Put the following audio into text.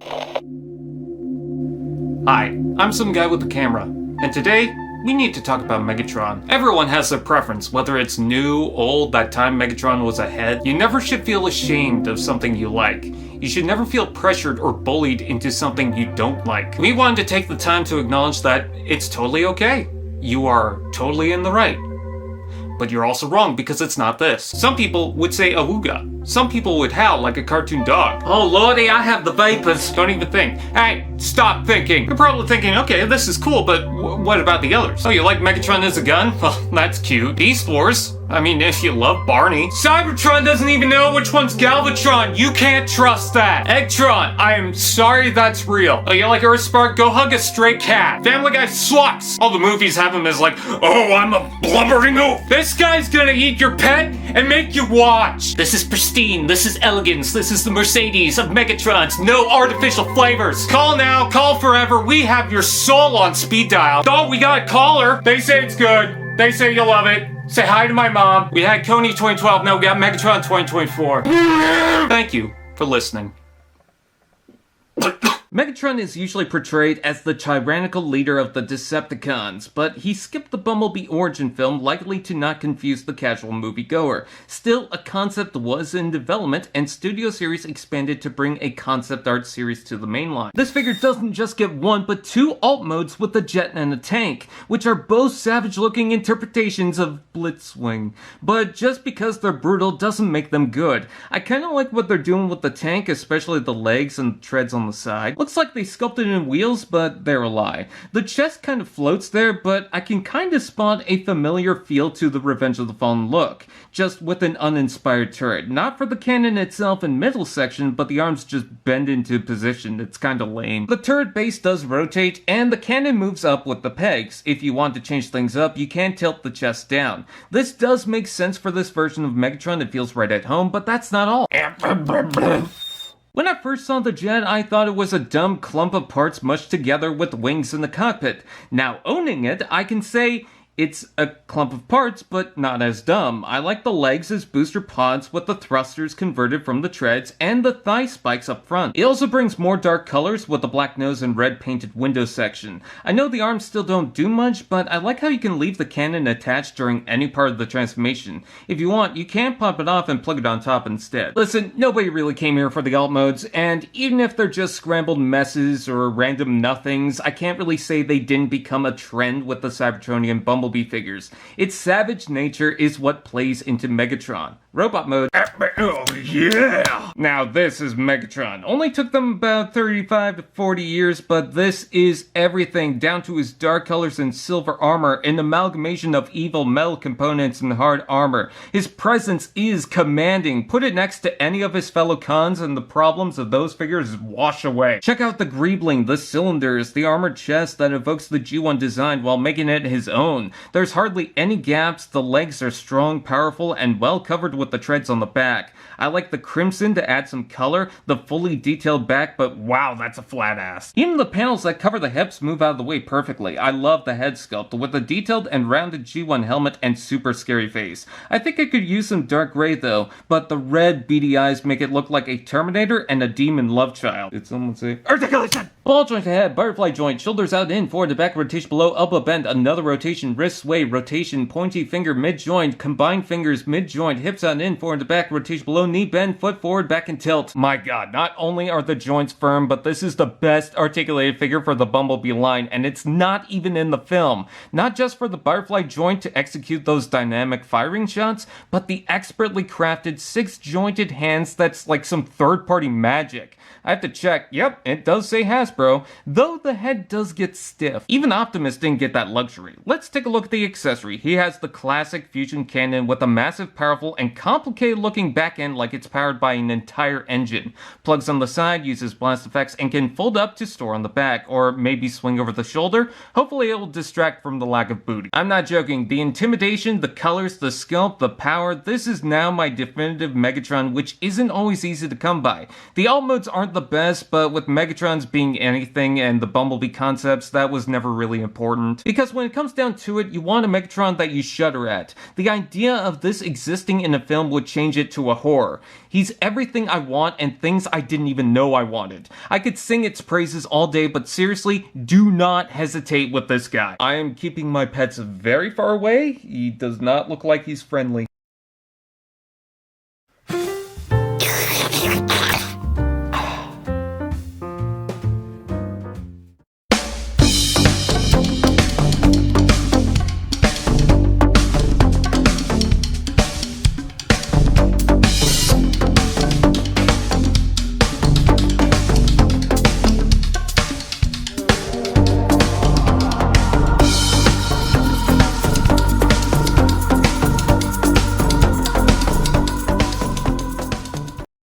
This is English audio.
Hi, I'm some guy with a camera, and today, we need to talk about Megatron. Everyone has their preference, whether it's new, old, that time Megatron was ahead. You never should feel ashamed of something you like. You should never feel pressured or bullied into something you don't like. We wanted to take the time to acknowledge that it's totally okay. You are totally in the right. But you're also wrong because it's not this. Some people would say awooga. Some people would howl like a cartoon dog. Oh lordy, I have the vapors. Don't even think. Hey, stop thinking. You're probably thinking, okay, this is cool, but what about the others? Oh, you like Megatron as a gun? Well, that's cute. Beast Wars? I mean, if you love Barney. Cybertron doesn't even know which one's Galvatron. You can't trust that. Eggtron, I am sorry that's real. Oh, you like Earthspark? Go hug a stray cat. Family Guy sucks. All the movies have him as like, oh, I'm a blubbering oaf. This guy's gonna eat your pet and make you watch. This is pristine. This is elegance. This is the Mercedes of Megatrons. No artificial flavors. Call now. Call forever. We have your soul on speed dial. Oh, we got a caller. They say it's good. They say you love it. Say hi to my mom. We had Coney 2012, now we got Megatron 2024. Thank you for listening. Megatron is usually portrayed as the tyrannical leader of the Decepticons, but he skipped the Bumblebee origin film likely to not confuse the casual moviegoer. Still, a concept was in development, and Studio Series expanded to bring a concept art series to the mainline. This figure doesn't just get one, but two alt modes with a jet and a tank, which are both savage-looking interpretations of Blitzwing. But just because they're brutal doesn't make them good. I kinda like what they're doing with the tank, especially the legs and treads on the side. Looks like they sculpted in wheels, but they're a lie. The chest kind of floats there, but I can kind of spot a familiar feel to the Revenge of the Fallen look, just with an uninspired turret. Not for the cannon itself and middle section, but the arms just bend into position. It's kind of lame. The turret base does rotate, and the cannon moves up with the pegs. If you want to change things up, you can tilt the chest down. This does make sense for this version of Megatron. It feels right at home, but that's not all. When I first saw the jet, I thought it was a dumb clump of parts mushed together with wings in the cockpit. Now owning it, I can say it's a clump of parts, but not as dumb. I like the legs as booster pods with the thrusters converted from the treads and the thigh spikes up front. It also brings more dark colors with the black nose and red painted window section. I know the arms still don't do much, but I like how you can leave the cannon attached during any part of the transformation. If you want, you can pop it off and plug it on top instead. Listen, nobody really came here for the alt modes, and even if they're just scrambled messes or random nothings, I can't really say they didn't become a trend with the Cybertronian Bumblebee figures. Its savage nature is what plays into Megatron. Robot mode. Oh yeah! Now this is Megatron. Only took them about 35 to 40 years, but this is everything, down to his dark colors and silver armor, an amalgamation of evil metal components and hard armor. His presence is commanding. Put it next to any of his fellow cons and the problems of those figures wash away. Check out the greebling, the cylinders, the armored chest that evokes the G1 design while making it his own. There's hardly any gaps, the legs are strong, powerful, and well covered with the treads on the back. I like the crimson to add some color, the fully detailed back, but wow, that's a flat ass. Even the panels that cover the hips move out of the way perfectly. I love the head sculpt with the detailed and rounded G1 helmet and super scary face. I think I could use some dark gray though, but the red beady eyes make it look like a Terminator and a demon love child. Did someone say Articulation? Ball joint ahead, butterfly joint, shoulders out in, forward to back, rotation below, elbow bend, another rotation, wrist sway, rotation, pointy finger, mid joint, combined fingers, mid joint, hips out in, forward to back, rotation below, knee bend, foot forward, back and tilt. My god, not only are the joints firm, but this is the best articulated figure for the Bumblebee line, and it's not even in the film. Not just for the butterfly joint to execute those dynamic firing shots, but the expertly crafted 6-jointed hands that's like some third-party magic. I have to check, yep, it does say Hasbro, though the head does get stiff. Even Optimus didn't get that luxury. Let's take a look at the accessory. He has the classic fusion cannon with a massive, powerful, and complicated looking back end like it's powered by an entire engine. Plugs on the side, uses blast effects, and can fold up to store on the back, or maybe swing over the shoulder. Hopefully it will distract from the lack of booty. I'm not joking, the intimidation, the colors, the sculpt, the power, this is now my definitive Megatron, which isn't always easy to come by. The alt modes aren't the best, but with Megatron's being anything, and the Bumblebee concepts, that was never really important. Because when it comes down to it, you want a Megatron that you shudder at. The idea of this existing in a film would change it to a horror. He's everything I want and things I didn't even know I wanted. I could sing its praises all day, but seriously, do not hesitate with this guy. I am keeping my pets very far away. He does not look like he's friendly.